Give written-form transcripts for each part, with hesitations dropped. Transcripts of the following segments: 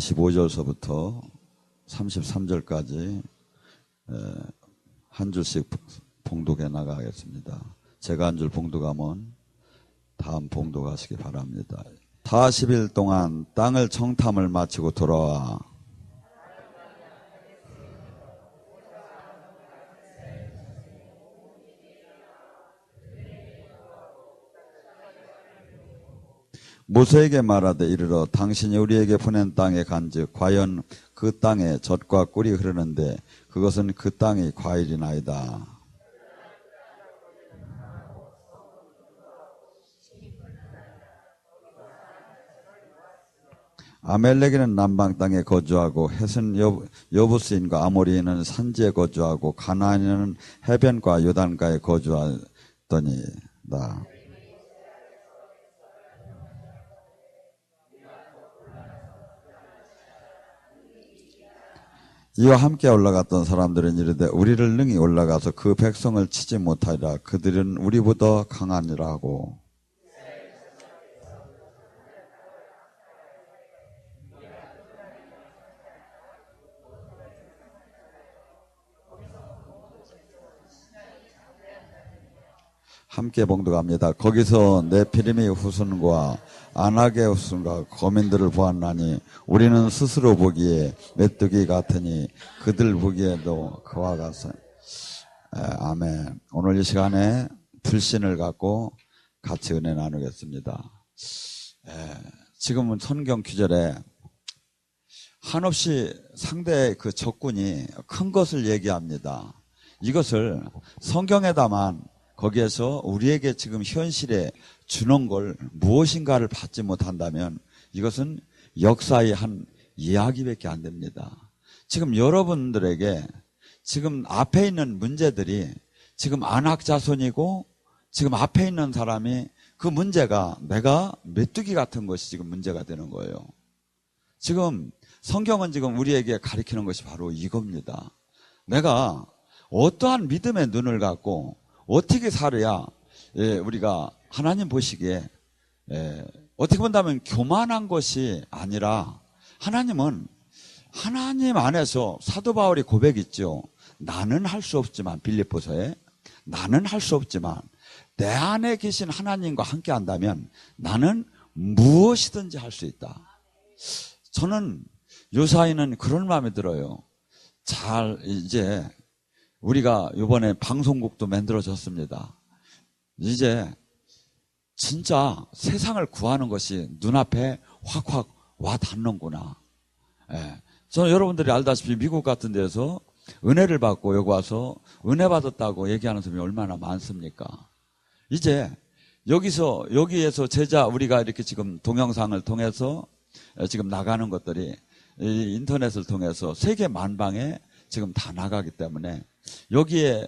25절서부터 33절까지 한 줄씩 봉독해 나가겠습니다. 제가 한 줄 봉독하면 다음 봉독하시기 바랍니다. 40일 동안 땅을 청탐을 마치고 돌아와 모세에게 말하되 이르러 당신이 우리에게 보낸 땅에 간즉 과연 그 땅에 젖과 꿀이 흐르는데 그것은 그 땅의 과일이나이다. 아멜렉에는 남방 땅에 거주하고 헷은 여부스인과 아모리인은 산지에 거주하고 가나안인은 해변과 요단가에 거주하더니다. 이와 함께 올라갔던 사람들은 이르되 우리를 능히 올라가서 그 백성을 치지 못하리라. 그들은 우리보다 강하니라 하고 함께 봉독합니다. 거기서 네피림의 후손과 아낙의 후손과 거민들을 보았나니 우리는 스스로 보기에 메뚜기 같으니 그들 보기에도 그와 같으니. 아멘. 오늘 이 시간에 불신을 갖고 같이 은혜 나누겠습니다. 지금은 성경 구절에 한없이 상대의 그 적군이 큰 것을 얘기합니다. 이것을 성경에다만 거기에서 우리에게 지금 현실에 주는 걸 무엇인가를 받지 못한다면 이것은 역사의 한 이야기밖에 안 됩니다. 지금 여러분들에게 지금 앞에 있는 문제들이 지금 안악자손이고 지금 앞에 있는 사람이 그 문제가 내가 메뚜기 같은 것이 지금 문제가 되는 거예요. 지금 성경은 지금 우리에게 가리키는 것이 바로 이겁니다. 내가 어떠한 믿음의 눈을 갖고 어떻게 살아야 우리가 하나님 보시기에 어떻게 본다면 교만한 것이 아니라 하나님은 하나님 안에서 사도 바울이 고백했죠. 나는 할 수 없지만 빌립보서에 나는 할 수 없지만 내 안에 계신 하나님과 함께 한다면 나는 무엇이든지 할 수 있다. 저는 요사이는 그런 마음이 들어요. 이제 우리가 이번에 방송국도 만들어졌습니다. 이제 진짜 세상을 구하는 것이 눈앞에 확확 와 닿는구나. 저는 여러분들이 알다시피 미국 같은 데서 은혜를 받고 여기 와서 은혜 받았다고 얘기하는 사람이 얼마나 많습니까? 이제 여기에서 우리가 이렇게 지금 동영상을 통해서 지금 나가는 것들이 인터넷을 통해서 세계 만방에 지금 다 나가기 때문에 여기에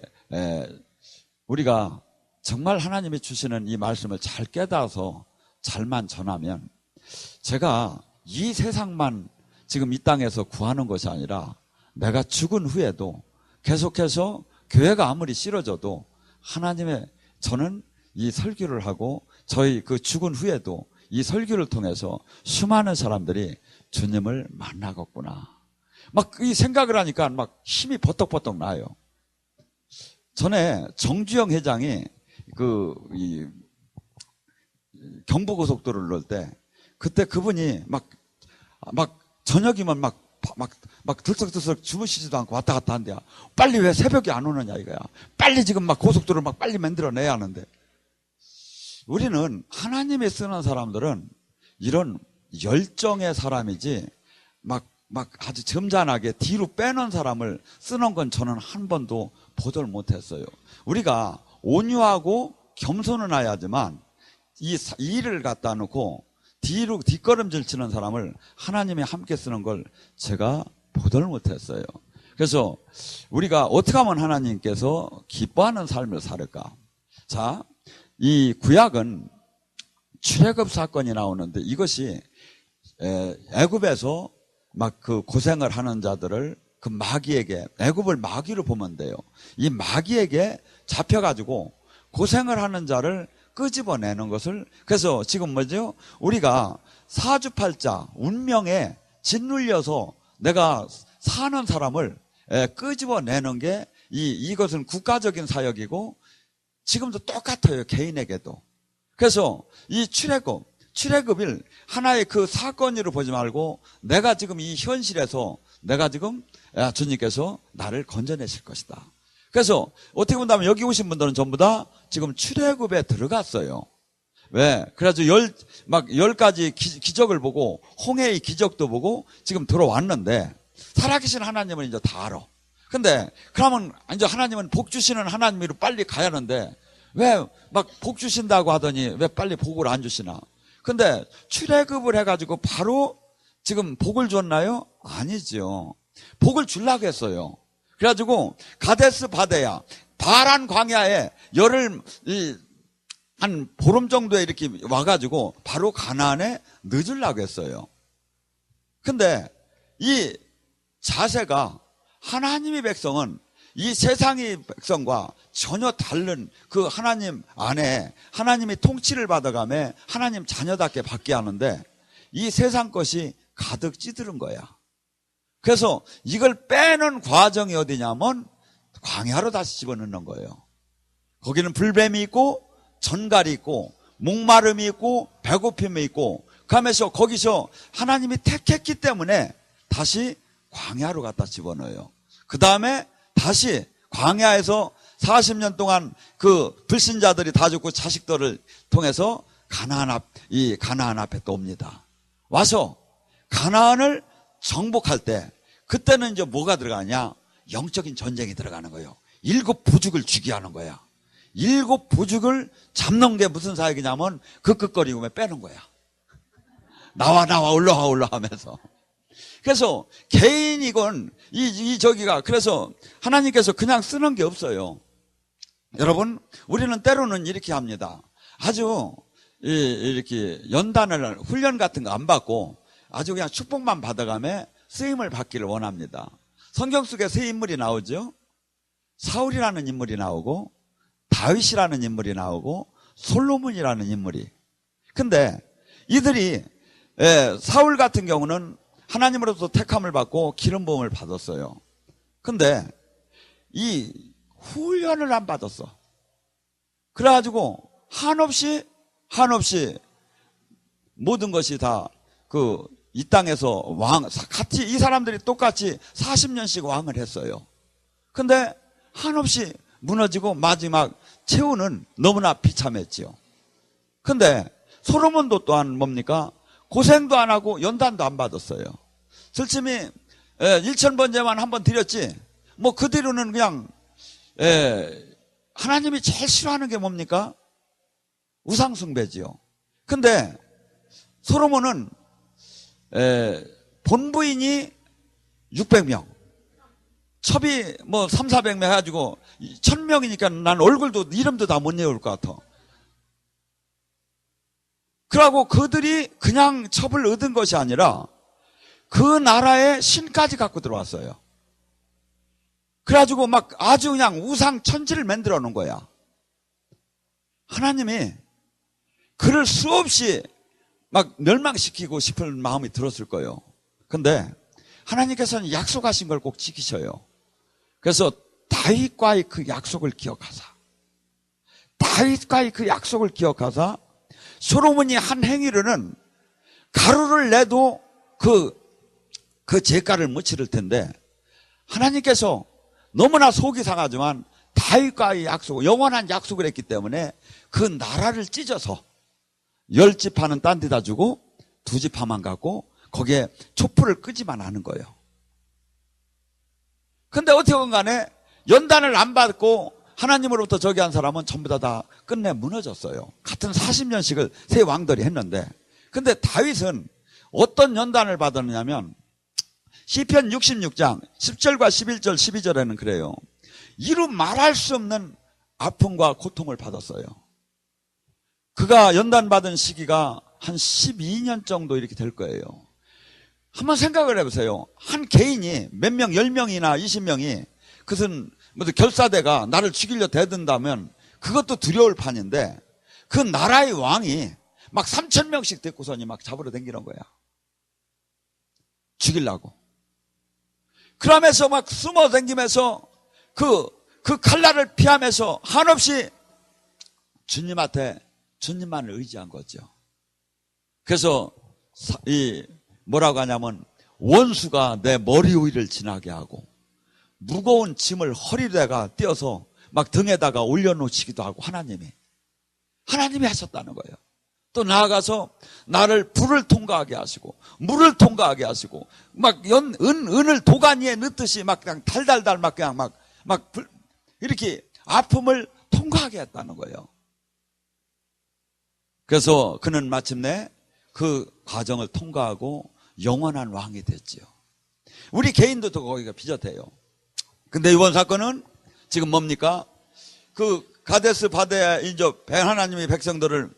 우리가 정말 하나님이 주시는 이 말씀을 잘 깨달아서 잘만 전하면 제가 이 세상만 지금 이 땅에서 구하는 것이 아니라 내가 죽은 후에도 계속해서 교회가 아무리 싫어져도 하나님의 저는 이 설교를 하고 저희 그 죽은 후에도 이 설교를 통해서 수많은 사람들이 주님을 만나겠구나. 막 이 생각을 하니까 막 힘이 버떡버떡 나요. 전에 정주영 회장이 이 경부고속도로를 넣을 때 그때 그분이 막 저녁이면 막 들썩들썩 주무시지도 않고 왔다 갔다 한대요. 빨리 왜 새벽에 안 오느냐 이거야. 빨리 지금 막 고속도로를 막 빨리 만들어내야 하는데 우리는 하나님이 쓰는 사람들은 이런 열정의 사람이지 막 아주 점잖하게 뒤로 빼는 사람을 쓰는 건 저는 한 번도 보도를 못했어요. 우리가 온유하고 겸손은 해야지만 이 일을 갖다 놓고 뒤로 뒷걸음질 치는 사람을 하나님이 함께 쓰는 걸 제가 보도를 못했어요. 그래서 우리가 어떻게 하면 하나님께서 기뻐하는 삶을 살을까? 자, 이 구약은 출애굽 사건이 나오는데 이것이 애굽에서 막 그 고생을 하는 자들을 그 마귀에게 애굽을 마귀로 보면 돼요. 이 마귀에게 잡혀가지고 고생을 하는 자를 끄집어내는 것을 그래서 지금 뭐죠? 우리가 사주팔자 운명의 짓눌려서 내가 사는 사람을 끄집어내는 게 이것은 국가적인 사역이고 지금도 똑같아요. 개인에게도. 그래서 이 출애굽을 하나의 그 사건으로 보지 말고 내가 지금 이 현실에서 내가 지금 주님께서 나를 건져내실 것이다. 그래서 어떻게 본다면 여기 오신 분들은 전부 다 지금 출애굽에 들어갔어요. 왜? 그래가지고 열 가지 기적을 보고 홍해의 기적도 보고 지금 들어왔는데 살아계신 하나님은 이제 다 알아. 근데 그러면 이제 하나님은 복 주시는 하나님으로 빨리 가야 하는데 왜 막 복 주신다고 하더니 왜 빨리 복을 안 주시나? 근데 출애굽을 해가지고 바로 지금 복을 줬나요? 아니죠. 복을 주려고 했어요. 그래가지고 가데스 바네아 바란 광야에 열흘 한 보름 정도에 이렇게 와가지고 바로 가나안에 늦으려고 했어요. 근데 이 자세가 하나님의 백성은 이 세상의 백성과 전혀 다른 그 하나님 안에 하나님의 통치를 받아가며 하나님 자녀답게 받게 하는데 이 세상 것이 가득 찌들은 거야. 그래서 이걸 빼는 과정이 어디냐면 광야로 다시 집어넣는 거예요. 거기는 불뱀이 있고 전갈이 있고 목마름이 있고 배고픔이 있고 그러면서 거기서 하나님이 택했기 때문에 다시 광야로 갖다 집어넣어요. 그 다음에 다시 광야에서 40년 동안 그 불신자들이 다 죽고 자식들을 통해서 가나안 앞에 또 옵니다. 와서 가나안을 정복할 때 그때는 이제 뭐가 들어가냐? 영적인 전쟁이 들어가는 거예요. 7 부족을 죽게 하는 거야. 7 부족을 잡는 게 무슨 사역이냐면 극극거리고 빼는 거야. 나와 올라와 하면서. 그래서 개인이건 저기가 그래서 하나님께서 그냥 쓰는 게 없어요. 여러분 우리는 때로는 이렇게 합니다. 아주 이렇게 연단을 훈련 같은 거 안 받고 아주 그냥 축복만 받아가며 쓰임을 받기를 원합니다. 성경 속에 세 인물이 나오죠. 사울이라는 인물이 나오고 다윗이라는 인물이 나오고 솔로몬이라는 인물이. 근데 이들이 사울 같은 경우는 하나님으로부터 택함을 받고 기름 부음을 받았어요. 근데 이 훈련을 안 받았어. 그래가지고 한없이 모든 것이 다 이 땅에서 같이 이 사람들이 똑같이 40년씩 왕을 했어요. 근데 한없이 무너지고 마지막 최후는 너무나 비참했지요. 근데 솔로몬도 또한 뭡니까? 고생도 안 하고 연단도 안 받았어요. 절침이 1000번째만 한번 드렸지 뭐 그 뒤로는 그냥 하나님이 제일 싫어하는 게 뭡니까? 우상숭배지요. 근데 솔로몬은 본부인이 600명 첩이 뭐 300-400명 해가지고 1000명이니까 난 얼굴도 이름도 다 못 외울 것 같아. 그러고 그들이 그냥 첩을 얻은 것이 아니라 그 나라의 신까지 갖고 들어왔어요. 그래가지고 막 아주 그냥 우상 천지를 만들어 놓은 거야. 하나님이 그를 수없이 막 멸망시키고 싶은 마음이 들었을 거예요. 근데 하나님께서는 약속하신 걸 꼭 지키셔요. 그래서 다윗과의 그 약속을 기억하사 솔로몬이 한 행위로는 가루를 내도 그 재가를 못 치를 텐데 하나님께서 너무나 속이 상하지만 다윗과의 약속, 영원한 약속을 했기 때문에 그 나라를 찢어서 10지파는 딴 데다 주고 2지파만 갖고 거기에 촛불을 끄지만 하는 거예요. 근데 어떻게든 간에 연단을 안 받고 하나님으로부터 저기 한 사람은 전부 다 끝내 무너졌어요. 같은 40년씩을 세 왕들이 했는데 근데 다윗은 어떤 연단을 받았느냐면 시편 66장 10절과 11절 12절에는 그래요. 이루 말할 수 없는 아픔과 고통을 받았어요. 그가 연단받은 시기가 한 12년 정도 이렇게 될 거예요. 한번 생각을 해보세요. 한 개인이 몇 명, 10명이나 20명이 그것은 결사대가 나를 죽이려 대든다면 그것도 두려울 판인데 그 나라의 왕이 막 3000명씩 데리고서니 막 잡으러 다니는 거야. 죽이려고. 그러면서 막 숨어 다니면서 그 칼날을 피하면서 한없이 주님한테 주님만을 의지한 거죠. 그래서 뭐라고 하냐면 원수가 내 머리 위를 지나게 하고 무거운 짐을 허리에다가 띄어서 막 등에다가 올려놓치기도 하고 하나님이 하셨다는 거예요. 또 나아가서 나를 불을 통과하게 하시고 물을 통과하게 하시고 막 은을 도가니에 넣듯이 막 그냥 달달달 막 그냥 막 이렇게 아픔을 통과하게 했다는 거예요. 그래서 그는 마침내 그 과정을 통과하고 영원한 왕이 됐지요. 우리 개인도 또 거기가 비슷해요. 근데 이번 사건은 지금 뭡니까? 그 가데스 바네아에 이제 하나님이 백성들을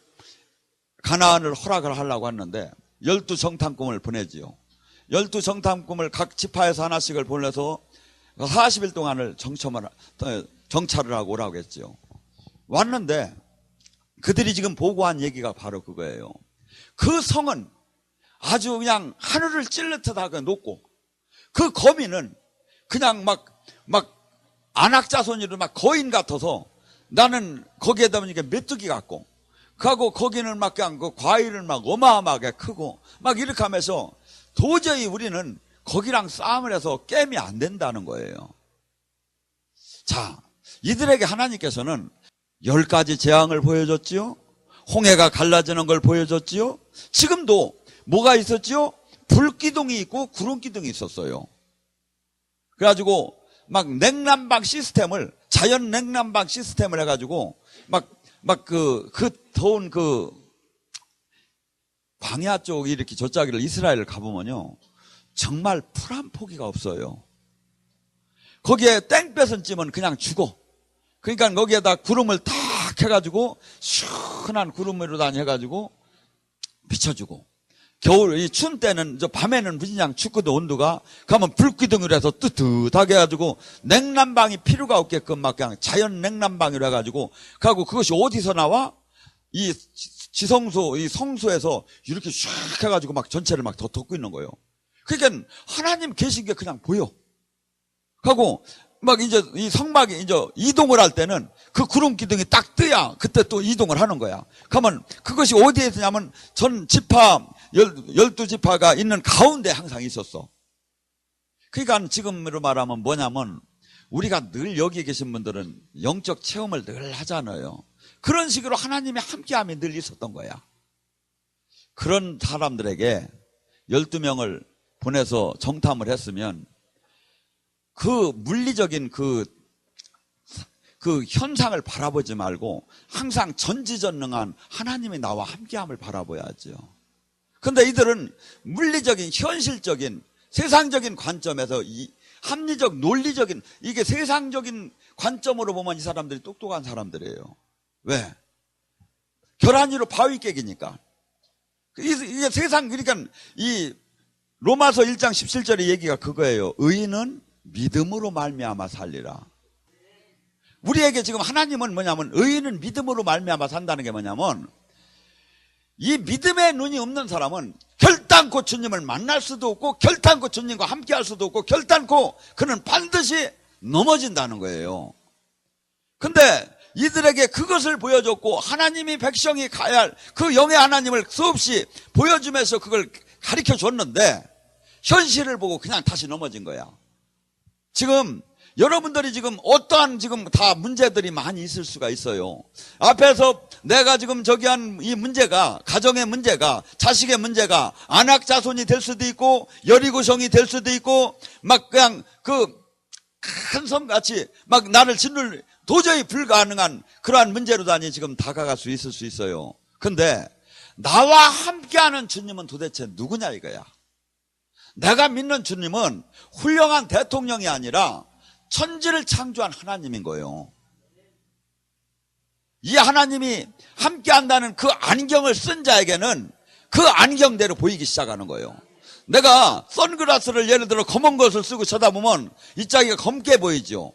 가나안을 허락을 하려고 했는데 12정탐꾼을 보내지요. 12정탐꾼을 각 지파에서 하나씩을 보내서 40일 동안을 정찰을 하고 오라고 했지요. 왔는데 그들이 지금 보고한 얘기가 바로 그거예요. 그 성은 아주 그냥 하늘을 찔러트다가 놓고 그 거민은 그냥 막 안악자손이로 막 거인 같아서 나는 거기에다 보니까 메뚜기 같고 그하고 거기는 막 그냥 그 과일을 막 어마어마하게 크고 막 이렇게 하면서 도저히 우리는 거기랑 싸움을 해서 게임이 안 된다는 거예요. 자, 이들에게 하나님께서는 10가지 재앙을 보여줬지요. 홍해가 갈라지는 걸 보여줬지요. 지금도 뭐가 있었지요? 불기둥이 있고 구름기둥이 있었어요. 그래가지고 막 냉난방 시스템을 자연 냉난방 시스템을 해가지고 그 더운 그 광야 쪽 이렇게 저짜기를 이스라엘을 가보면요 정말 풀 한 포기가 없어요. 거기에 땡볕은 찌면 그냥 죽어. 그러니까 거기에다 구름을 탁 해가지고 시원한 구름 위로 다녀가지고 비춰주고 겨울 이 추운 때는 저 밤에는 그냥 춥거든. 온도가 가면 불기둥으로 해서 뜨뜻하게 해가지고 냉난방이 필요가 없게끔 막 그냥 자연 냉난방으로 해가지고 가고 그것이 어디서 나와? 이 지성소 이 성소에서 이렇게 슉 해가지고 막 전체를 막 더 덮고 있는 거예요. 그러니까 하나님 계신 게 그냥 보여. 하고 막 이제 이 성막이 이제 이동을 할 때는 그 구름 기둥이 딱 뜨야 그때 또 이동을 하는 거야. 그러면 그것이 어디에 있냐면 전 지파 12지파가 있는 가운데 항상 있었어. 그러니까 지금으로 말하면 뭐냐면 우리가 늘 여기 계신 분들은 영적 체험을 늘 하잖아요. 그런 식으로 하나님의 함께함이 늘 있었던 거야. 그런 사람들에게 12명을 보내서 정탐을 했으면 그 물리적인 그 현상을 바라보지 말고 항상 전지전능한 하나님이 나와 함께함을 바라봐야죠. 그런데 이들은 물리적인 현실적인 세상적인 관점에서 이 합리적 논리적인 이게 세상적인 관점으로 보면 이 사람들이 똑똑한 사람들이에요. 왜? 결안이로 바위 깨기니까. 이게 세상 그러니까 이 로마서 1장 17절의 얘기가 그거예요. 의인은 믿음으로 말미암아 살리라. 우리에게 지금 하나님은 뭐냐면 의인은 믿음으로 말미암아 산다는 게 뭐냐면 이 믿음의 눈이 없는 사람은 결단코 주님을 만날 수도 없고 결단코 주님과 함께 할 수도 없고 결단코 그는 반드시 넘어진다는 거예요. 근데 이들에게 그것을 보여줬고 하나님이 백성이 가야 할 그 영의 하나님을 수없이 보여주면서 그걸 가르쳐 줬는데 현실을 보고 그냥 다시 넘어진 거야. 지금 여러분들이 지금 어떠한 지금 다 문제들이 많이 있을 수가 있어요. 앞에서 내가 지금 저기한 이 문제가 가정의 문제가 자식의 문제가 안악자손이 될 수도 있고 여리고성이 될 수도 있고 막 그냥 그 큰 섬같이 막 나를 짓눌 도저히 불가능한 그러한 문제로다니 지금 다가갈 수 있을 수 있어요. 근데 나와 함께하는 주님은 도대체 누구냐 이거야. 내가 믿는 주님은 훌륭한 대통령이 아니라 천지를 창조한 하나님인 거예요. 이 하나님이 함께한다는 그 안경을 쓴 자에게는 그 안경대로 보이기 시작하는 거예요. 내가 선글라스를 예를 들어 검은 것을 쓰고 쳐다보면 이 짝이가 검게 보이죠.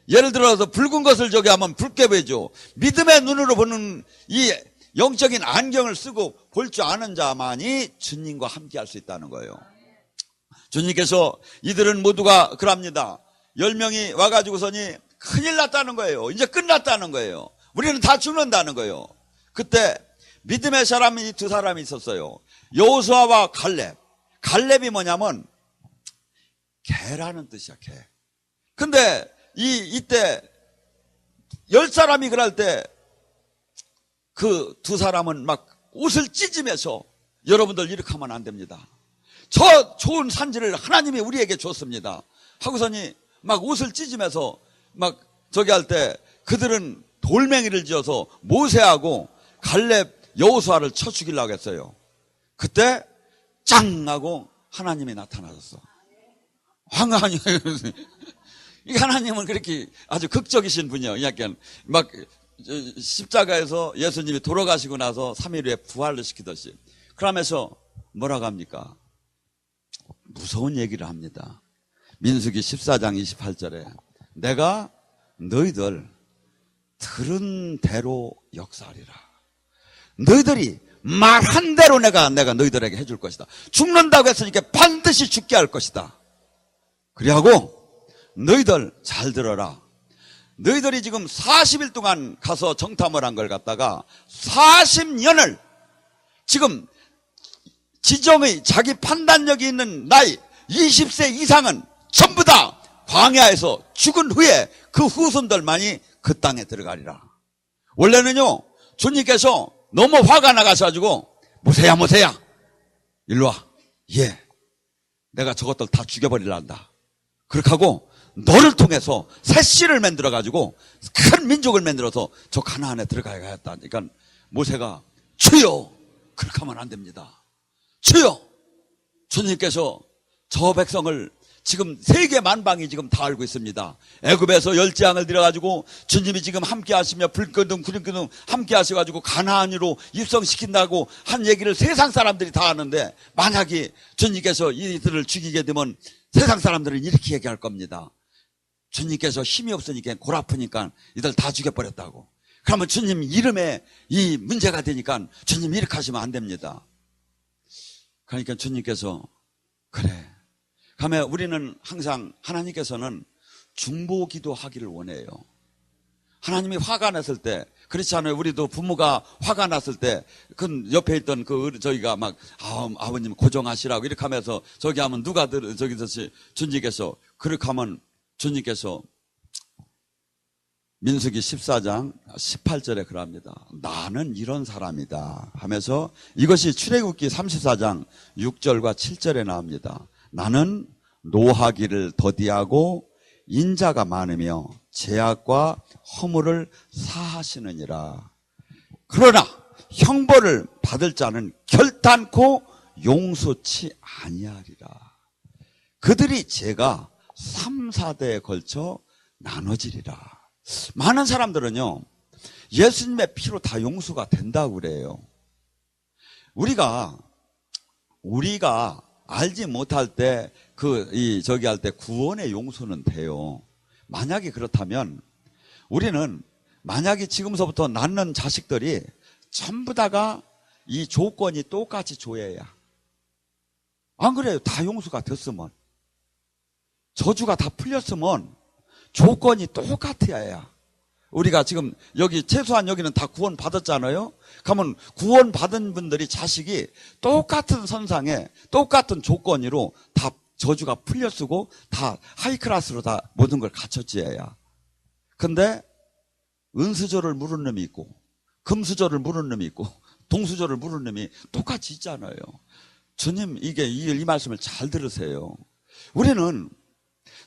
예를 들어서 붉은 것을 저기 하면 붉게 보이죠. 믿음의 눈으로 보는 이 영적인 안경을 쓰고 볼 줄 아는 자만이 주님과 함께할 수 있다는 거예요. 주님께서 이들은 모두가 그럽니다. 10명이 와가지고서니 큰일 났다는 거예요. 이제 끝났다는 거예요. 우리는 다 죽는다는 거예요. 그때 믿음의 사람이 두 사람이 있었어요. 여호수아와 갈렙. 갈렙이 뭐냐면 개라는 뜻이야, 개. 근데 이때 10사람이 그럴 때 그 두 사람은 막 옷을 찢으면서 여러분들 이렇게 하면 안 됩니다. 저 좋은 산지를 하나님이 우리에게 줬습니다. 하고서니 막 옷을 찢으면서 막 저기 할 때 그들은 돌멩이를 지어서 모세하고 갈렙 여호수아를 쳐 죽이려고 했어요. 그때 짱 하고 하나님이 나타나셨어. 하나님은 그렇게 아주 극적이신 분이요. 약간 막 십자가에서 예수님이 돌아가시고 나서 3일 후에 부활을 시키듯이. 그러면서 뭐라고 합니까? 무서운 얘기를 합니다. 민수기 14장 28절에 내가 너희들 들은 대로 역사하리라. 너희들이 말한 대로 내가 너희들에게 해줄 것이다. 죽는다고 했으니까 반드시 죽게 할 것이다. 그리하고 너희들 잘 들어라. 너희들이 지금 40일 동안 가서 정탐을 한 걸 갖다가 40년을 지금 지정의 자기 판단력이 있는 나이 20세 이상은 전부 다 광야에서 죽은 후에 그 후손들만이 그 땅에 들어가리라. 원래는요, 주님께서 너무 화가 나가셔가지고 모세야 일로 와. 예, 내가 저것들 다 죽여버리란다. 그렇게 하고 너를 통해서 새 씨를 만들어가지고 큰 민족을 만들어서 저 가나안에 들어가야겠다. 그러니까 모세가 주여, 그렇게 하면 안 됩니다. 주여, 주님께서 저 백성을 지금 세계 만방이 지금 다 알고 있습니다. 애굽에서 열재앙을 들여가지고 주님이 지금 함께 하시며 불끈등 구름끈등 함께 하셔가지고 가나안으로 입성시킨다고 한 얘기를 세상 사람들이 다 아는데, 만약에 주님께서 이들을 죽이게 되면 세상 사람들은 이렇게 얘기할 겁니다. 주님께서 힘이 없으니까 골 아프니까 이들 다 죽여버렸다고. 그러면 주님 이름에 이 문제가 되니까 주님 이렇게 하시면 안 됩니다. 그러니까 주님께서 그래. 그러면 우리는 항상 하나님께서는 중보기도 하기를 원해요. 하나님이 화가 났을 때, 그렇지 않아요? 우리도 부모가 화가 났을 때, 그 옆에 있던 저희가 막, 아버님 고정하시라고 이렇게 하면서 저기 하면 누가 주님께서, 그렇게 하면 주님께서 민수기 14장 18절에 그럽니다. 나는 이런 사람이다 하면서 이것이 출애굽기 34장 6절과 7절에 나옵니다. 나는 노하기를 더디하고 인자가 많으며 죄악과 허물을 사하시느니라. 그러나 형벌을 받을 자는 결단코 용서치 아니하리라. 그들이 죄가 3, 4대에 걸쳐 나눠지리라. 많은 사람들은요, 예수님의 피로 다 용서가 된다고 그래요. 우리가 알지 못할 때, 저기 할 때 구원의 용서는 돼요. 만약에 그렇다면, 우리는 만약에 지금서부터 낳는 자식들이 전부 다가 이 조건이 똑같이 줘야. 안 그래요? 다 용서가 됐으면. 저주가 다 풀렸으면 조건이 똑같아야. 우리가 지금 여기 최소한 여기는 다 구원 받았잖아요. 그러면 구원 받은 분들이 자식이 똑같은 선상에 똑같은 조건으로 다 저주가 풀렸고 다 하이클래스로 다 모든 걸 갖췄지야. 근데 은수저를 물은 놈이 있고 금수저를 물은 놈이 있고 동수저를 물은 놈이 똑같이 있잖아요. 주님 이 말씀을 잘 들으세요. 우리는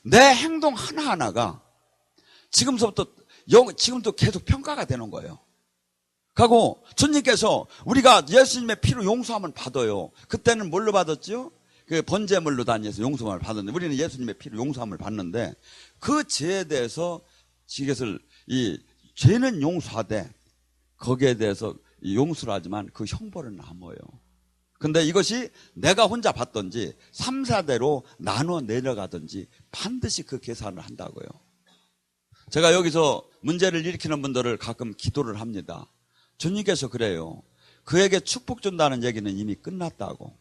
내 행동 하나하나가 지금도 계속 평가가 되는 거예요. 그리고 주님께서 우리가 예수님의 피로 용서함을 받아요. 그때는 뭘로 받았죠? 그 번제물로 다니면서 용서함을 받았는데, 우리는 예수님의 피로 용서함을 받는데, 그 죄에 대해서 이것을 죄는 용서하되 거기에 대해서 용서를 하지만 그 형벌은 남아요. 근데 이것이 내가 혼자 받든지 3, 4대로 나눠 내려가든지 반드시 그 계산을 한다고요. 제가 여기서 문제를 일으키는 분들을 가끔 기도를 합니다. 주님께서 그래요. 그에게 축복 준다는 얘기는 이미 끝났다고.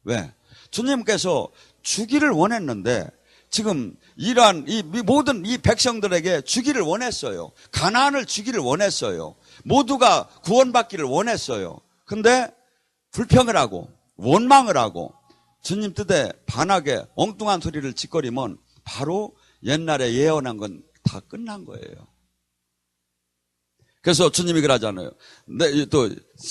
왜? 주님께서 주기를 원했는데 지금 이러한 이 모든 이 백성들에게 주기를 원했어요. 가나안을 주기를 원했어요. 모두가 구원받기를 원했어요. 근데 불평을 하고 원망을 하고 주님 뜻에 반하게 엉뚱한 소리를 짓거리면 바로 옛날에 예언한 건 다 끝난 거예요. 그래서 주님이 그러잖아요. 또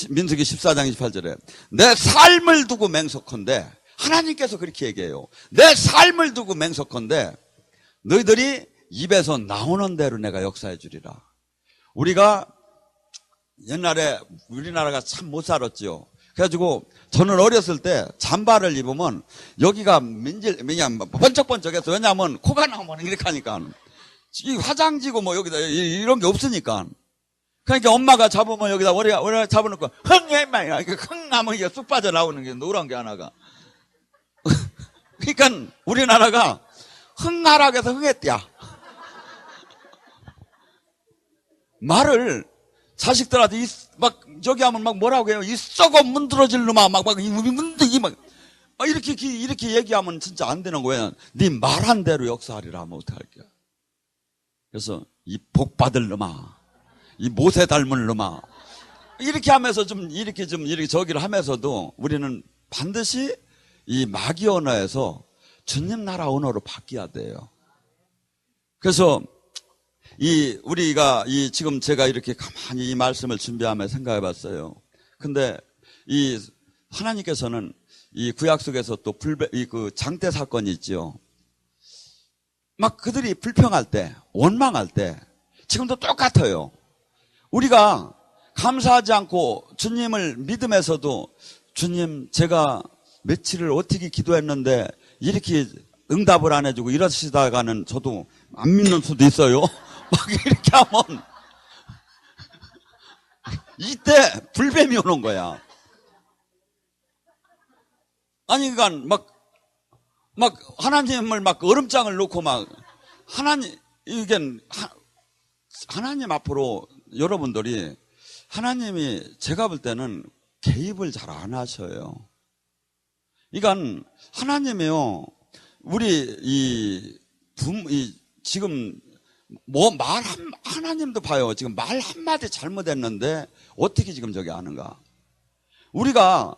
민수기 14장 28절에 내 삶을 두고 맹세컨대, 하나님께서 그렇게 얘기해요. 내 삶을 두고 맹세컨대 너희들이 입에서 나오는 대로 내가 역사해 주리라. 우리가 옛날에 우리나라가 참 못 살았죠. 그래가지고 저는 어렸을 때 잠바를 입으면 여기가 그냥 번쩍번쩍해서, 왜냐하면 코가 나오면 이렇게 하니까 이 화장지고 뭐 여기다 이런 게 없으니까. 그러니까 엄마가 잡으면 여기다 머리 잡아놓고 흥해마 이렇게 흥 하면 이게 쑥 빠져나오는 게 노란 게 하나가. 그러니까 우리나라가 흥하락해서 흥했대야. 말을 자식들한테 막 저기 하면 막 뭐라고 해요? 이 썩어 문드러질 놈아 막 문드기 막 이렇게 얘기하면 진짜 안 되는 거야. 네 말한 대로 역사하리라 하면 어떡할게요? 그래서 이 복 받을 놈아, 이 모세 닮은 놈아, 이렇게 하면서 이렇게 저기를 하면서도 우리는 반드시 이 마귀 언어에서 주님 나라 언어로 바뀌어야 돼요. 그래서 우리가 지금 제가 이렇게 가만히 이 말씀을 준비하며 생각해 봤어요. 근데 하나님께서는 이 구약 속에서 또 그 장대 사건이 있죠. 막 그들이 불평할 때, 원망할 때, 지금도 똑같아요. 우리가 감사하지 않고 주님을 믿음에서도 주님, 제가 며칠을 어떻게 기도했는데 이렇게 응답을 안 해주고 이러시다가는 저도 안 믿는 수도 있어요. 막 이렇게 하면 이때 불뱀이 오는 거야. 아니, 그러니까 막 하나님을 막 얼음장을 놓고 막 하나님 앞으로 여러분들이 하나님이 제가 볼 때는 개입을 잘 안 하셔요. 그러니까 하나님이요, 우리 지금 하나님도 봐요. 지금 말 한마디 잘못했는데 어떻게 지금 저기 하는가? 우리가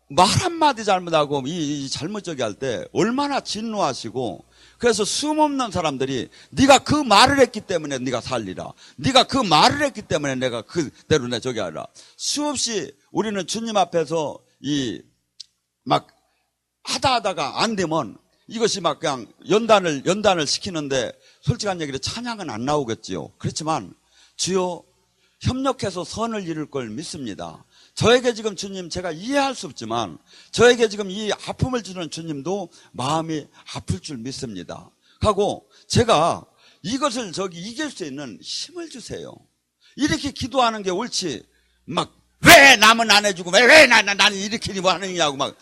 말 한마디 잘못하고 이 잘못저기 할 때 얼마나 진노하시고, 그래서 숨없는 사람들이 네가 그 말을 했기 때문에 네가 살리라, 네가 그 말을 했기 때문에 내가 그대로 내 저기 하라. 수없이 우리는 주님 앞에서 막 하다가 안 되면 이것이 막 그냥 연단을 시키는데, 솔직한 얘기로 찬양은 안 나오겠지요. 그렇지만 주여 협력해서 선을 이룰 걸 믿습니다. 저에게 지금 주님, 제가 이해할 수 없지만 저에게 지금 이 아픔을 주는 주님도 마음이 아플 줄 믿습니다. 하고 제가 이것을 이길 수 있는 힘을 주세요. 이렇게 기도하는 게 옳지, 막 왜 남은 안 해주고 왜 나는 이렇게 뭐 하느냐고 막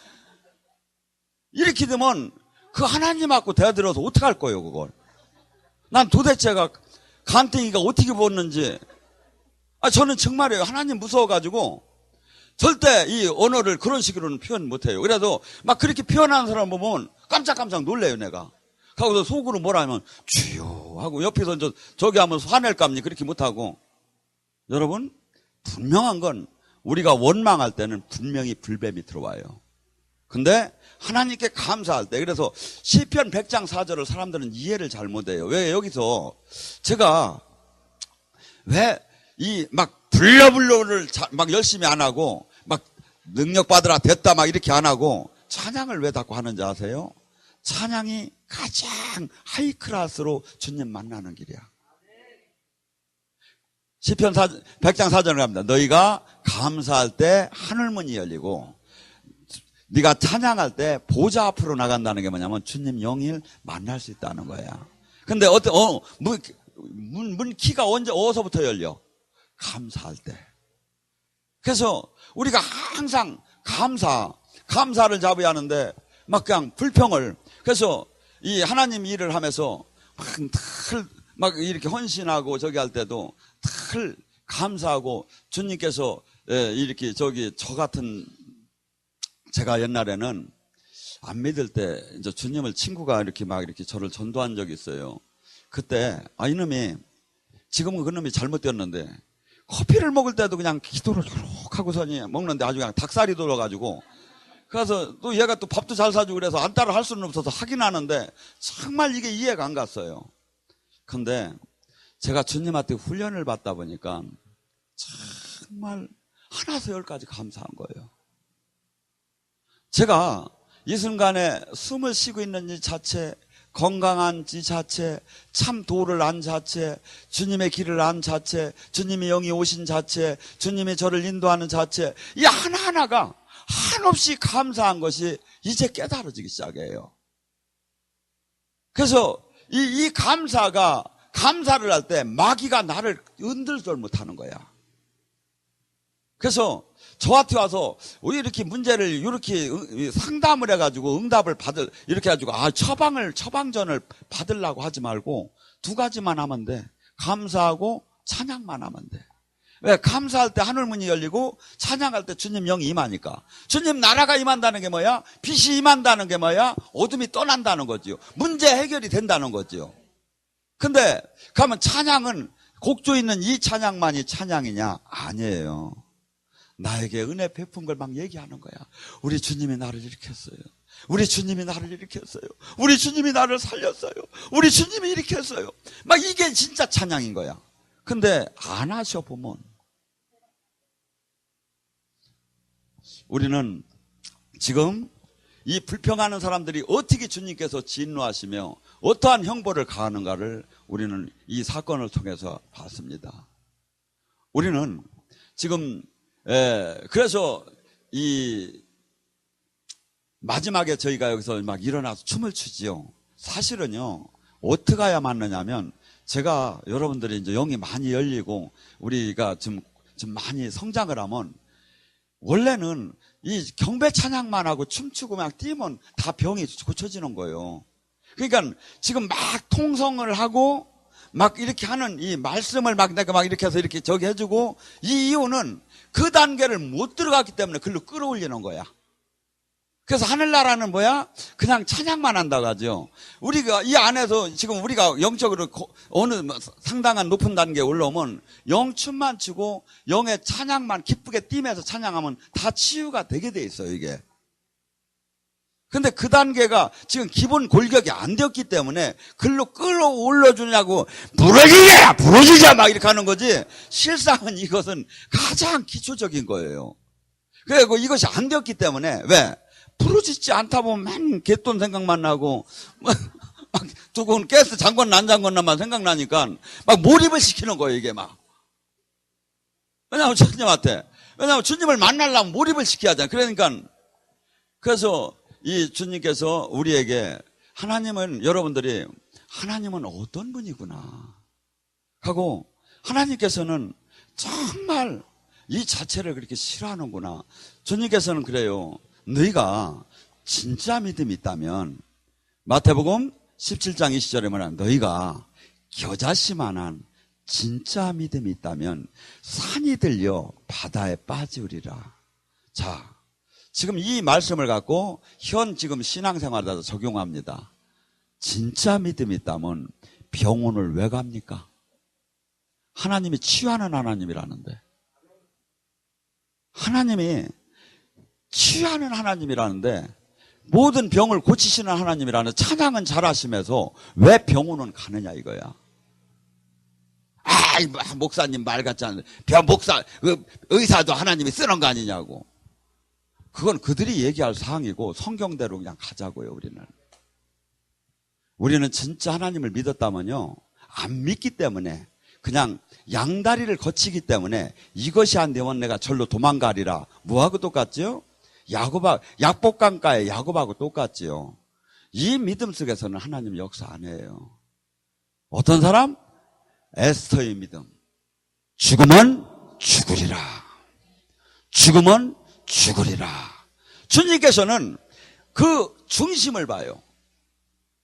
이렇게 되면 그 하나님 앞고 대들어서 어떡할 거예요, 그걸. 난 도대체가 간땡이가 어떻게 보는지. 저는 정말이에요. 하나님 무서워가지고 절대 이 언어를 그런 식으로는 표현 못해요. 그래도 막 그렇게 표현하는 사람 보면 깜짝깜짝 놀래요, 내가. 하고서 속으로 뭐라 하면 주여 하고 옆에서 저기 하면 화낼까 하면 그렇게 못하고. 여러분, 분명한 건 우리가 원망할 때는 분명히 불뱀이 들어와요. 근데 하나님께 감사할 때, 그래서 시편 100장 4절을 사람들은 이해를 잘 못해요. 왜 여기서 제가 왜 막 불러를 막 열심히 안 하고 막 능력 받으라 됐다 막 이렇게 안 하고 찬양을 왜 자꾸 하는지 아세요? 찬양이 가장 하이클래스로 주님 만나는 길이야. 시편 100장 4절을 갑니다. 너희가 감사할 때 하늘문이 열리고 네가 찬양할 때 보좌 앞으로 나간다는 게 뭐냐면 주님 영일 만날 수 있다는 거야. 근데 문 키가 어디서부터 열려? 감사할 때. 그래서 우리가 항상 감사를 잡아야 하는데 막 그냥 불평을. 그래서 이 하나님 일을 하면서 막 이렇게 헌신하고 저기 할 때도 늘 감사하고 주님께서 이렇게 저 같은, 제가 옛날에는 안 믿을 때 이제 주님을 친구가 이렇게 막 이렇게 저를 전도한 적이 있어요. 그때 이놈이 지금은 그놈이 잘못되었는데 커피를 먹을 때도 그냥 기도를 쭉 하고서니 먹는데 아주 그냥 닭살이 돌아가지고 그래서 또 얘가 또 밥도 잘 사주고 그래서 안 따라 할 수는 없어서 하긴 하는데 정말 이게 이해가 안 갔어요. 근데 제가 주님한테 훈련을 받다 보니까 정말 하나서 열까지 감사한 거예요. 제가 이 순간에 숨을 쉬고 있는 이 자체, 건강한 이 자체, 참 도를 안 자체, 주님의 길을 안 자체, 주님의 영이 오신 자체, 주님이 저를 인도하는 자체, 이 하나하나가 한없이 감사한 것이 이제 깨달아지기 시작해요. 그래서 이 감사를 할 때 마귀가 나를 흔들질 못하는 거야. 그래서 저한테 와서 왜 이렇게 문제를 이렇게 상담을 해가지고 응답을 이렇게 해가지고 처방전을 받으려고 하지 말고 두 가지만 하면 돼. 감사하고 찬양만 하면 돼. 왜? 감사할 때 하늘문이 열리고 찬양할 때 주님 영이 임하니까. 주님 나라가 임한다는 게 뭐야? 빛이 임한다는 게 뭐야? 어둠이 떠난다는 거지요. 문제 해결이 된다는 거지요. 근데 가면 찬양은 곡조 있는 이 찬양만이 찬양이냐? 아니에요. 나에게 은혜 베푼 걸 막 얘기하는 거야. 우리 주님이 나를 일으켰어요. 우리 주님이 나를 일으켰어요. 우리 주님이 나를 살렸어요. 우리 주님이 일으켰어요. 막 이게 진짜 찬양인 거야. 근데 안 하셔보면 우리는 지금 이 불평하는 사람들이 어떻게 주님께서 진노하시며 어떠한 형벌을 가하는가를 우리는 이 사건을 통해서 봤습니다. 우리는 지금 그래서 이 마지막에 저희가 여기서 막 일어나서 춤을 추지요. 사실은요, 어떻게 해야 맞느냐면 제가 여러분들이 이제 영이 많이 열리고 우리가 좀 많이 성장을 하면 원래는 이 경배 찬양만 하고 춤추고 막 뛰면 다 병이 고쳐지는 거예요. 그러니까 지금 막 통성을 하고 막 이렇게 하는 이 말씀을 막 내가 막 이렇게 해서 이렇게 저기 해주고 이 이유는 그 단계를 못 들어갔기 때문에 글로 끌어올리는 거야. 그래서 하늘나라는 뭐야? 그냥 찬양만 한다고 하죠. 우리가 이 안에서 지금 우리가 영적으로 어느 상당한 높은 단계에 올라오면 영춤만 추고 영의 찬양만 기쁘게 뛰면서 찬양하면 다 치유가 되게 돼 있어요, 이게. 근데 그 단계가 지금 기본 골격이 안 되었기 때문에 글로 끌어올려주냐고 부러지자 막 이렇게 하는 거지. 실상은 이것은 가장 기초적인 거예요. 그리고 이것이 안 되었기 때문에 왜? 부러지지 않다 보면 맨 개돈 생각만 나고 막 두꺼운 가스 잠궜나 안 잠궜나만 생각나니까 막 몰입을 시키는 거예요, 이게 막. 왜냐하면 주님을 만나려면 몰입을 시켜야 하잖아요. 그러니까 그래서 이 주님께서 우리에게 여러분들이 하나님은 어떤 분이구나 하고 하나님께서는 정말 이 자체를 그렇게 싫어하는구나. 주님께서는 그래요. 너희가 진짜 믿음이 있다면 마태복음 17장 20절에 말하면 너희가 겨자씨만한 진짜 믿음이 있다면 산이 들려 바다에 빠지우리라. 자, 지금 이 말씀을 갖고 지금 신앙생활에다 적용합니다. 진짜 믿음이 있다면 병원을 왜 갑니까? 하나님이 치유하는 하나님이라는데. 하나님이 치유하는 하나님이라는데 모든 병을 고치시는 하나님이라는 찬양은 잘하시면서 왜 병원은 가느냐 이거야. 목사님 말 같지 않은데 의사도 하나님이 쓰는 거 아니냐고. 그건 그들이 얘기할 사항이고 성경대로 그냥 가자고요. 우리는 진짜 하나님을 믿었다면요, 안 믿기 때문에 그냥 양다리를 거치기 때문에 이것이 안 되면 내가 절로 도망가리라. 뭐하고 똑같죠? 약복강가의 야곱하고 똑같지요. 이 믿음 속에서는 하나님 역사 안 해요. 어떤 사람? 에스더의 믿음. 죽으면 죽으리라. 죽으면 죽으리라. 주님께서는 그 중심을 봐요.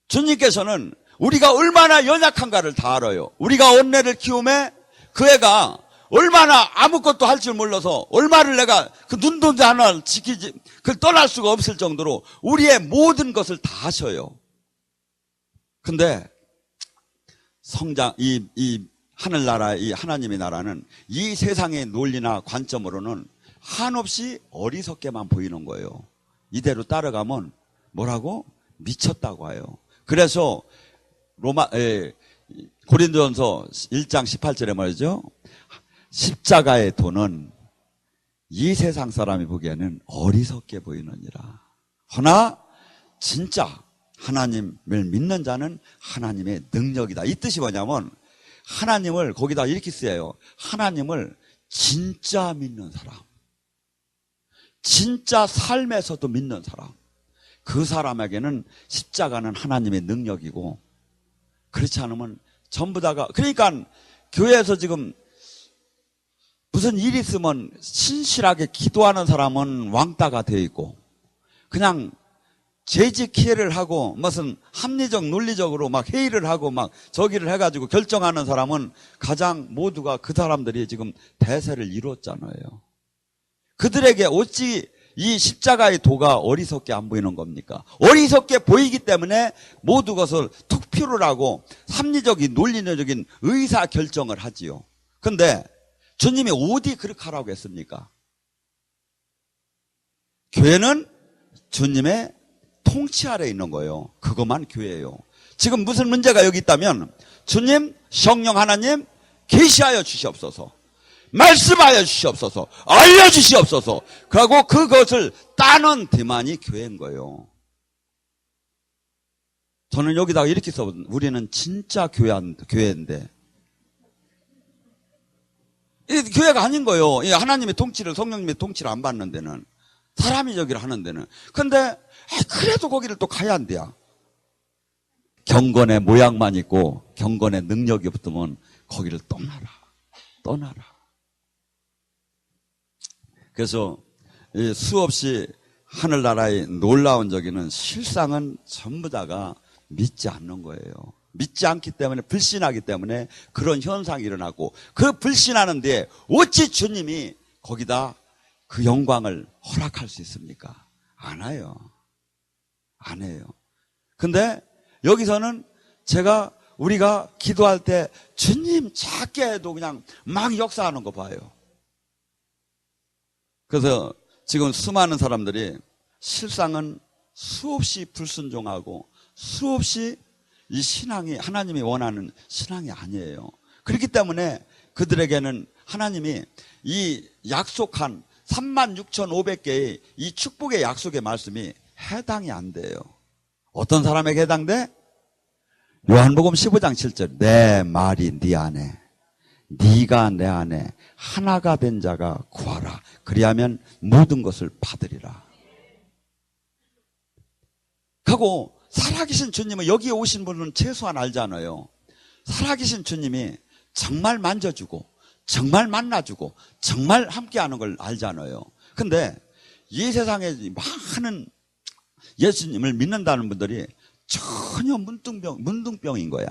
주님께서는 우리가 얼마나 연약한가를 다 알아요. 우리가 언내를 키우매 그 애가 얼마나 아무것도 할 줄 몰라서 얼마를 내가 그 눈동자 하나를 지키지, 그걸 떠날 수가 없을 정도로 우리의 모든 것을 다 하셔요. 근데 성장, 이 하늘나라, 이 하나님의 나라는 이 세상의 논리나 관점으로는 한없이 어리석게만 보이는 거예요. 이대로 따라가면 뭐라고? 미쳤다고 해요. 그래서 고린도전서 1장 18절에 말이죠. 십자가의 도는 이 세상 사람이 보기에는 어리석게 보이느니라. 허나 진짜 하나님을 믿는 자는 하나님의 능력이다. 이 뜻이 뭐냐면 하나님을 거기다 이렇게 쓰여요. 하나님을 진짜 믿는 사람, 진짜 삶에서도 믿는 사람, 그 사람에게는 십자가는 하나님의 능력이고, 그렇지 않으면 전부 다가, 그러니까 교회에서 지금 무슨 일이 있으면 신실하게 기도하는 사람은 왕따가 되어 있고, 그냥 재직 기회를 하고 무슨 합리적 논리적으로 막 회의를 하고 막 저기를 해가지고 결정하는 사람은 가장 모두가 그 사람들이 지금 대세를 이뤘잖아요. 그들에게 어찌 이 십자가의 도가 어리석게 안 보이는 겁니까? 어리석게 보이기 때문에 모두 것을 투표를 하고 합리적인 논리적인 의사 결정을 하지요. 근데 주님이 어디 그렇게 하라고 했습니까? 교회는 주님의 통치 아래 있는 거예요. 그것만 교회예요. 지금 무슨 문제가 여기 있다면 주님, 성령 하나님 계시하여 주시옵소서, 말씀하여 주시옵소서, 알려주시옵소서, 그리고 그것을 따는 대만이 교회인 거예요. 저는 여기다가 이렇게 써, 우리는 진짜 교회인데 이 교회가 아닌 거예요. 하나님의 통치를, 성령님의 통치를 안 받는 데는, 사람이 저기를 하는 데는. 근데 그래도 거기를 또 가야 한대요. 경건의 모양만 있고 경건의 능력이 붙으면 거기를 떠나라. 그래서 수없이 하늘나라의 놀라운 저기는 실상은 전부 다가 믿지 않는 거예요. 믿지 않기 때문에, 불신하기 때문에 그런 현상이 일어나고, 그 불신하는데 어찌 주님이 거기다 그 영광을 허락할 수 있습니까? 안 해요. 안 해요. 근데 여기서는 우리가 기도할 때 주님 작게 해도 그냥 막 역사하는 거 봐요. 그래서 지금 수많은 사람들이 실상은 수없이 불순종하고 수없이 이 신앙이 하나님이 원하는 신앙이 아니에요. 그렇기 때문에 그들에게는 하나님이 이 약속한 36,500개의 이 축복의 약속의 말씀이 해당이 안 돼요. 어떤 사람에게 해당돼? 요한복음 15장 7절, 내 말이 네 안에, 네가 내 안에 하나가 된 자가 구하라. 그리하면 모든 것을 받으리라. 하고 살아계신 주님은, 여기에 오신 분은 최소한 알잖아요. 살아계신 주님이 정말 만져주고 정말 만나주고 정말 함께하는 걸 알잖아요. 근데 이 세상에 많은 예수님을 믿는다는 분들이 전혀 문둥병인 거야.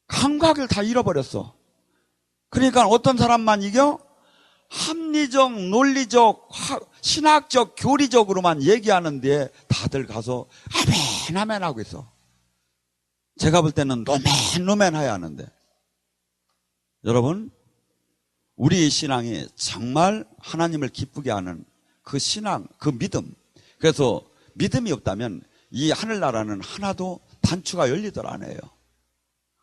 감각을 다 잃어버렸어. 그러니까 어떤 사람만 이겨? 합리적, 논리적, 신학적, 교리적으로만 얘기하는데 다들 가서 아멘 하고 있어. 제가 볼 때는 노멘 해야 하는데. 여러분, 우리 신앙이 정말 하나님을 기쁘게 하는 그 신앙, 그 믿음. 그래서 믿음이 없다면 이 하늘나라는 하나도 단추가 열리들 않아요.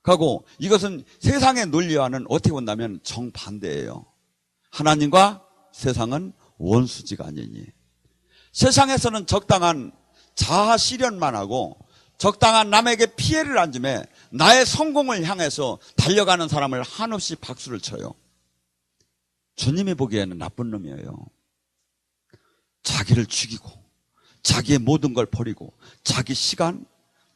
그리고 이것은 세상의 논리와는 어떻게 본다면 정반대예요. 하나님과 세상은 원수지가 아니니. 세상에서는 적당한 자아 실현만 하고 적당한 남에게 피해를 안 주며 나의 성공을 향해서 달려가는 사람을 한없이 박수를 쳐요. 주님이 보기에는 나쁜 놈이에요. 자기를 죽이고 자기의 모든 걸 버리고 자기 시간,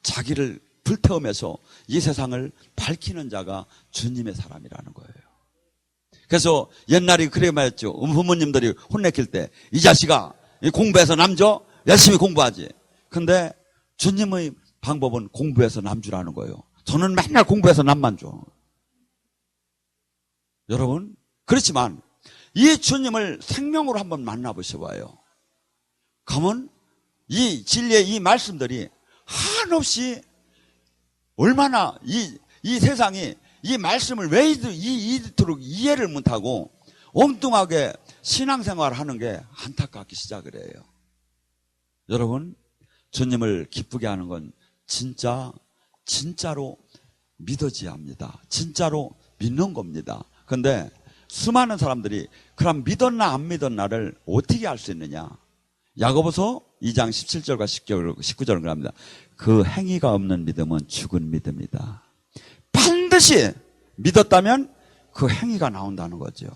자기를 불태우면서 이 세상을 밝히는 자가 주님의 사람이라는 거예요. 그래서 옛날에 그래 말했죠. 부모님들이 혼내킬 때, 이 자식아 공부해서 남줘, 열심히 공부하지. 근데 주님의 방법은 공부해서 남주라는 거예요. 저는 맨날 공부해서 남만 줘. 여러분, 그렇지만 이 주님을 생명으로 한번 만나보셔봐요. 그러면 이 진리의 이 말씀들이 한없이 얼마나 이 세상이 이 말씀을 왜 이토록 이해를 못하고 엉뚱하게 신앙생활을 하는 게 안타깝기 시작을 해요. 여러분, 주님을 기쁘게 하는 건 진짜로 믿어져야 합니다. 진짜로 믿는 겁니다. 그런데 수많은 사람들이 그럼 믿었나 안 믿었나를 어떻게 알 수 있느냐? 야고보서 2장 17절과 19절을 그럽니다. 그 행위가 없는 믿음은 죽은 믿음이다. 반드시 믿었다면 그 행위가 나온다는 거죠.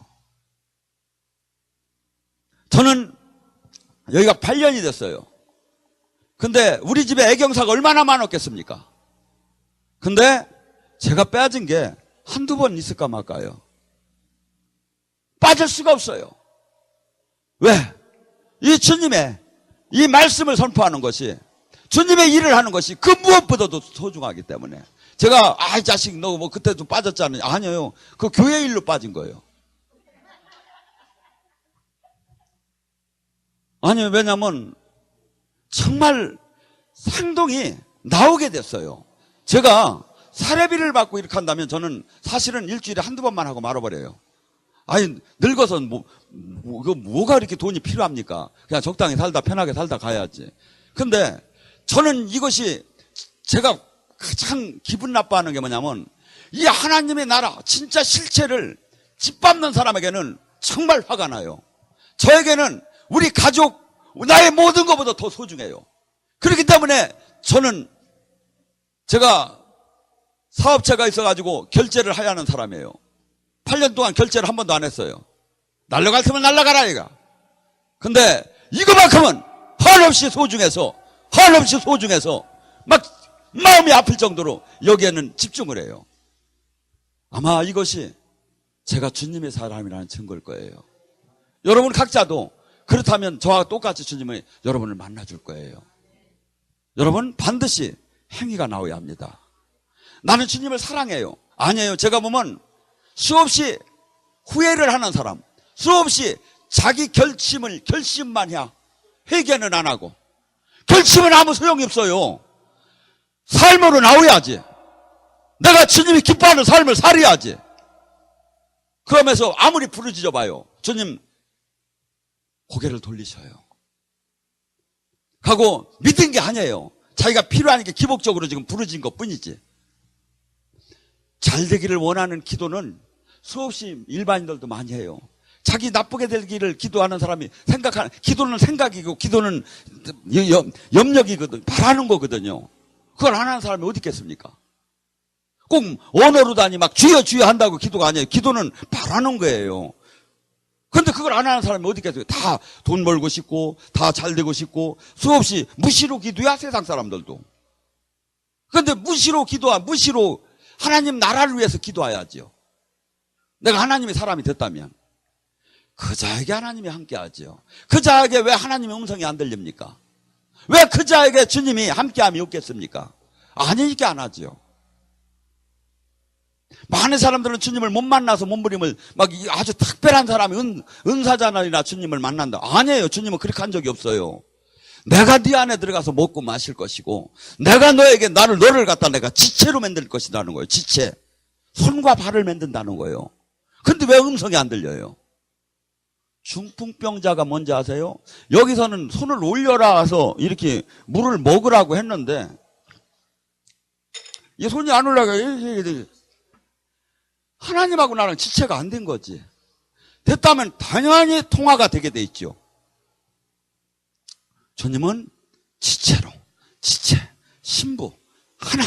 저는 여기가 8년이 됐어요. 근데 우리 집에 애경사가 얼마나 많았겠습니까? 근데 제가 빠진 게 한두 번 있을까 말까요? 빠질 수가 없어요. 왜? 이 주님의 이 말씀을 선포하는 것이, 주님의 일을 하는 것이 그 무엇보다도 소중하기 때문에. 제가 이 자식 너 뭐 그때도 빠졌잖아요. 아니에요. 그 교회 일로 빠진 거예요. 아니요. 왜냐면 정말 상동이 나오게 됐어요. 제가 사례비를 받고 이렇게 한다면 저는 사실은 일주일에 한두 번만 하고 말아버려요. 아니, 늙어서 뭐가 이렇게 돈이 필요합니까? 그냥 적당히 살다, 편하게 살다 가야지. 근데 저는 이것이 제가 가장 기분 나빠하는 게 뭐냐면, 이 하나님의 나라, 진짜 실체를 짓밟는 사람에게는 정말 화가 나요. 저에게는 우리 가족, 나의 모든 것보다 더 소중해요. 그렇기 때문에 저는 제가 사업체가 있어가지고 결제를 해야 하는 사람이에요. 8년 동안 결제를 한 번도 안 했어요. 날라갈 테면 날라가라 이가. 근데 이거만큼은 한없이 소중해서 막 마음이 아플 정도로 여기에는 집중을 해요. 아마 이것이 제가 주님의 사람이라는 증거일 거예요. 여러분 각자도 그렇다면 저와 똑같이 주님이 여러분을 만나줄 거예요. 여러분 반드시 행위가 나와야 합니다. 나는 주님을 사랑해요. 아니에요. 제가 보면 수없이 후회를 하는 사람, 수없이 자기 결심만 해. 회개는 안 하고. 결심은 아무 소용이 없어요. 삶으로 나와야지. 내가 주님이 기뻐하는 삶을 살아야지. 그러면서 아무리 부르짖어 봐요. 주님 고개를 돌리셔요. 하고 믿은 게 아니에요. 자기가 필요하니까 기복적으로 지금 부르짖은 것 뿐이지. 잘 되기를 원하는 기도는 수없이 일반인들도 많이 해요. 자기 나쁘게 되기를 기도하는 사람이 기도는 생각이고 기도는 염력이거든. 바라는 거거든요. 그걸 안 하는 사람이 어디 있겠습니까? 꼭 언어로다니 막 주여 주여 한다고 기도가 아니에요. 기도는 바라는 거예요. 그런데 그걸 안 하는 사람이 어디 있겠어요? 다 돈 벌고 싶고 다 잘 되고 싶고 수없이 무시로 기도야 세상 사람들도. 그런데 무시로 하나님 나라를 위해서 기도해야지요. 내가 하나님의 사람이 됐다면 그 자에게 하나님이 함께하지요. 그 자에게 왜 하나님의 음성이 안 들립니까? 왜 그 자에게 주님이 함께함이 없겠습니까? 아니니까 안 하지요. 많은 사람들은 주님을 못 만나서 몸부림을 막 아주 특별한 사람이 은사자나 주님을 만난다. 아니에요. 주님은 그렇게 한 적이 없어요. 내가 네 안에 들어가서 먹고 마실 것이고 내가 너를 갖다 내가 지체로 만들 것이라는 거예요. 지체. 손과 발을 만든다는 거예요. 근데 왜 음성이 안 들려요? 중풍병자가 뭔지 아세요? 여기서는 손을 올려라 해서 이렇게 물을 먹으라고 했는데 이 손이 안 올라가요. 하나님하고 나랑 지체가 안 된 거지. 됐다면 당연히 통화가 되게 돼 있죠. 주님은 지체, 신부, 하나.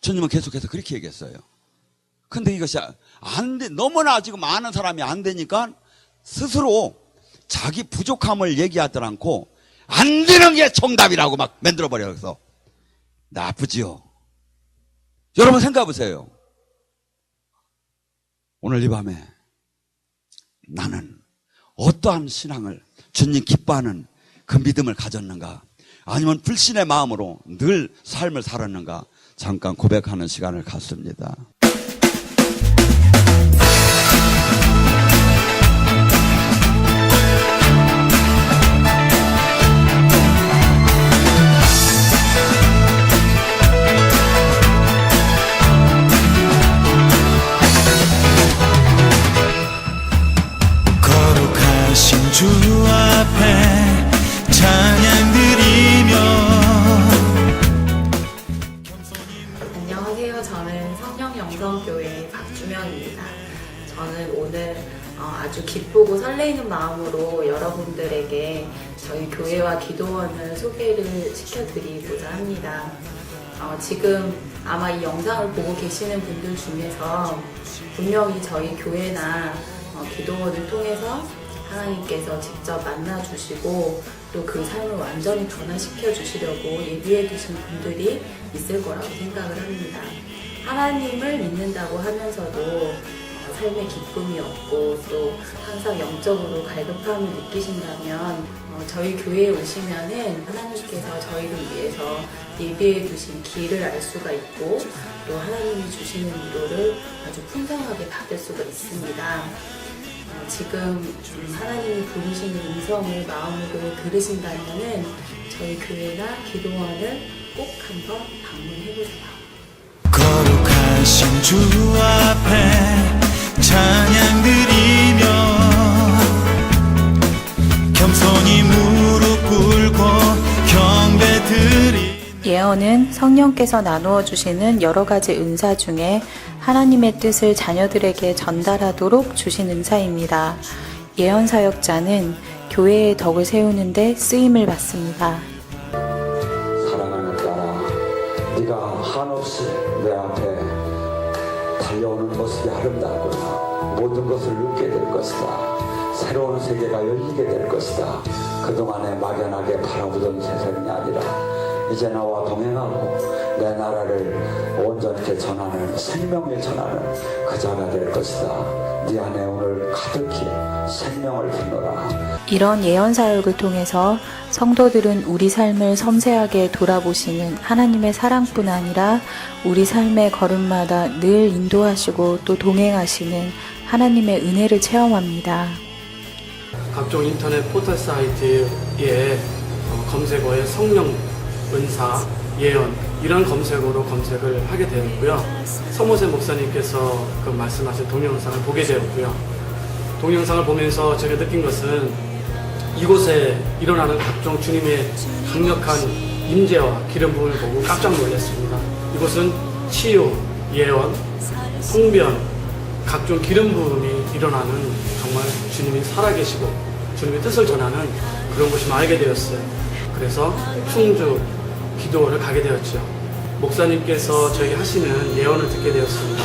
주님은 계속해서 그렇게 얘기했어요. 근데 이것이 안 돼. 너무나 지금 많은 사람이 안 되니까 스스로 자기 부족함을 얘기하지 않고 안 되는 게 정답이라고 막 만들어버려서 나쁘지요. 여러분 생각해 보세요. 오늘 이 밤에 나는 어떠한 신앙을 주님 기뻐하는 그 믿음을 가졌는가? 아니면 불신의 마음으로 늘 삶을 살았는가? 잠깐 고백하는 시간을 갖습니다. 거룩하신 주 앞에 찬양드리며. 안녕하세요. 저는 성령영성교회 박주명입니다. 저는 오늘 아주 기쁘고 설레이는 마음으로 여러분들에게 저희 교회와 기도원을 소개를 시켜드리고자 합니다. 지금 아마 이 영상을 보고 계시는 분들 중에서 분명히 저희 교회나 기도원을 통해서 하나님께서 직접 만나주시고 또 그 삶을 완전히 변화시켜 주시려고 예비해 두신 분들이 있을 거라고 생각을 합니다. 하나님을 믿는다고 하면서도 삶의 기쁨이 없고 또 항상 영적으로 갈급함을 느끼신다면 저희 교회에 오시면은 하나님께서 저희를 위해서 예비해 두신 길을 알 수가 있고 또 하나님이 주시는 위로를 아주 풍성하게 받을 수가 있습니다. 지금 하나님이 부르시는 음성을 마음으로 들으신다면은 저희 교회나 기도원을 꼭 한번 방문해보세요. 거룩하신 주 앞에 찬양드리며 겸손히 무릎 꿇고 경배드리. 예언은 성령께서 나누어 주시는 여러 가지 은사 중에 하나님의 뜻을 자녀들에게 전달하도록 주신 은사입니다. 예언 사역자는 교회의 덕을 세우는 데 쓰임을 받습니다. 사랑하는 딸아, 네가 한없이 내 앞에 달려오는 모습이 아름답구나. 모든 것을 느끼게 될 것이다. 새로운 세계가 열리게 될 것이다. 그동안에 막연하게 바라보던 세상이 아니라 이제 나와 동행하고 내 나라를 온전히 전하는, 생명을 전하는 그 자가 될 것이다. 네 안에 오늘 가득히 생명을 품노라. 이런 예언 사역을 통해서 성도들은 우리 삶을 섬세하게 돌아보시는 하나님의 사랑뿐 아니라 우리 삶의 걸음마다 늘 인도하시고 또 동행하시는 하나님의 은혜를 체험합니다. 각종 인터넷 포털 사이트에 검색어에 성령, 은사, 예언 이런 검색어로 검색을 하게 되었고요. 서모세 목사님께서 그 말씀하신 동영상을 보게 되었고요. 동영상을 보면서 제가 느낀 것은 이곳에 일어나는 각종 주님의 강력한 임재와 기름 부음을 보고 깜짝 놀랐습니다. 이곳은 치유, 예언, 성변, 각종 기름 부음이 일어나는 정말 주님이 살아계시고 주님의 뜻을 전하는 그런 곳이 알게 되었어요. 그래서 충주 기도원을 가게 되었죠. 목사님께서 저에게 하시는 예언을 듣게 되었습니다.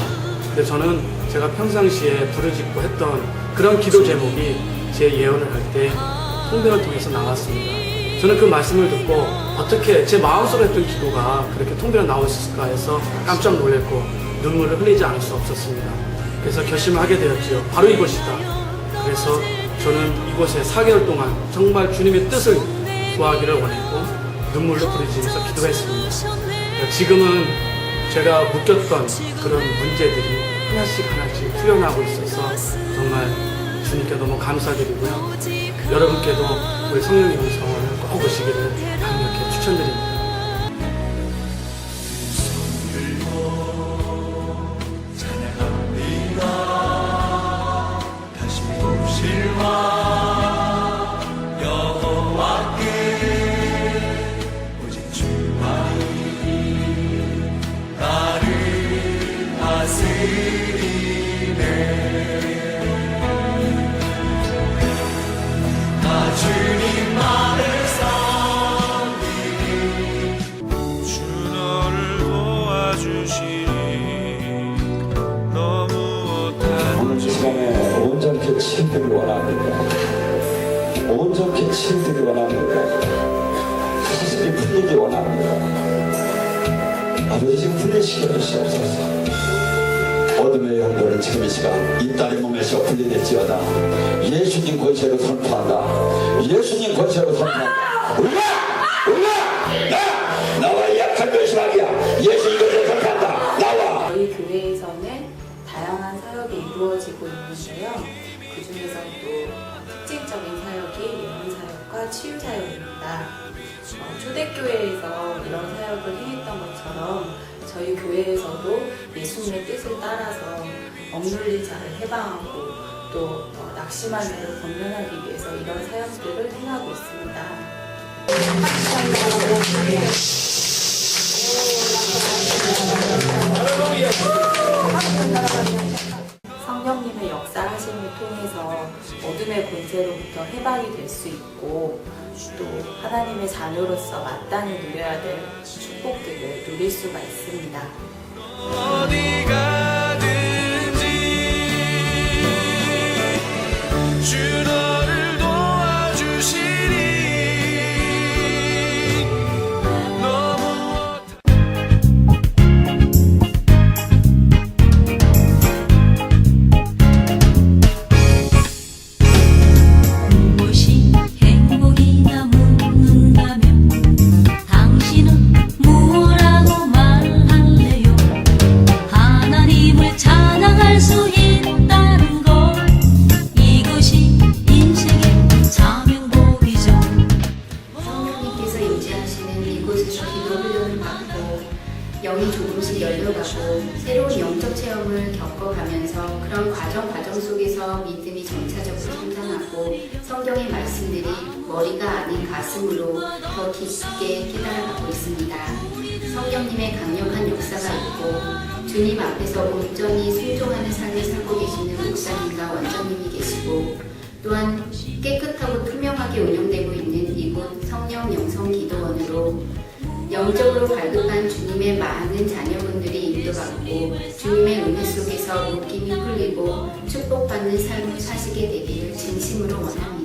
근데 저는 제가 평상시에 부르짖고 했던 그런 기도 제목이 제 예언을 할 때 통변을 통해서 나왔습니다. 저는 그 말씀을 듣고 어떻게 제 마음속에 했던 기도가 그렇게 통변에 나올 수 있을까 해서 깜짝 놀랐고 눈물을 흘리지 않을 수 없었습니다. 그래서 결심을 하게 되었죠. 바로 이곳이다. 그래서 저는 이곳에 4개월 동안 정말 주님의 뜻을 구하기를 원했고 눈물로 부르짖으면서 기도했습니다. 지금은 제가 묶였던 그런 문제들이 하나씩 풀려나고 있어서 정말 주님께 너무 감사드리고요. 여러분께도 우리 성령의 음성을 꼭 오시기를 강력히 추천드립니다. 오늘 시간에 온전히 치유되기 원합니다. 온전히 치유되기 원합니다. 사실이 풀리기 원합니다. 아버지 지금 풀리시게 하시옵소서. 어둠의 영도를 지금 이 시간 이 딸의 몸에서 분리될지어다. 예수님 권세로 선포한다. 예수님 권세로 선포한다. 나와 약한 변심하기야. 예수님 권세로 선포한다. 나와. 저희 교회에서는 다양한 사역이 이루어지고 있는데요. 그 중에서도 특징적인 사역이 예언 사역과 치유 사역입니다. 초대교회에서 이런 사역을 행했던 것처럼 저희 교회에서도 예수님의 뜻을 따라서 억눌린 자를 해방하고 또 낙심함으로 건면하기 위해서 이런 사역들을 행하고 있습니다. 성령님의 역사하심을 통해서 어둠의 권세로부터 해방이 될 수 있고 또 하나님의 자녀로서 마땅히 누려야 될 축복들을 누릴 수가 있습니다. 어디 가든지 주 너를 도와주시니 너무 무엇이 행복이냐 묻는다면 당신은 무엇라고 말할래요? 하나님을 찬양할 수 있다는 것, 이것이 인생의 자명복이죠. 성령님께서 임재하시는 이곳에서 기도 훈련을 받고 영이 조금씩 열려가고 새로운 영적 체험을 겪어가면서 그런 과정 속에서 믿음이 점차적으로 성장하고 성경의 말씀들이 머리가 아닌 가슴으로 더 깊게 깨달아가고 있습니다. 성령님의 강력한 역사가 있고 주님 앞에서 온전히 순종하는 삶을 살고 계시는 목사님과 원장님이 계시고 또한 깨끗하고 투명하게 운영되고 있는 이곳 성령 영성 기도원으로 영적으로 발급한 주님의 많은 자녀분들이 인도받고 주님의 은혜 속에서 묶임이 풀리고 축복받는 삶을 사시게 되기를 진심으로 원합니다.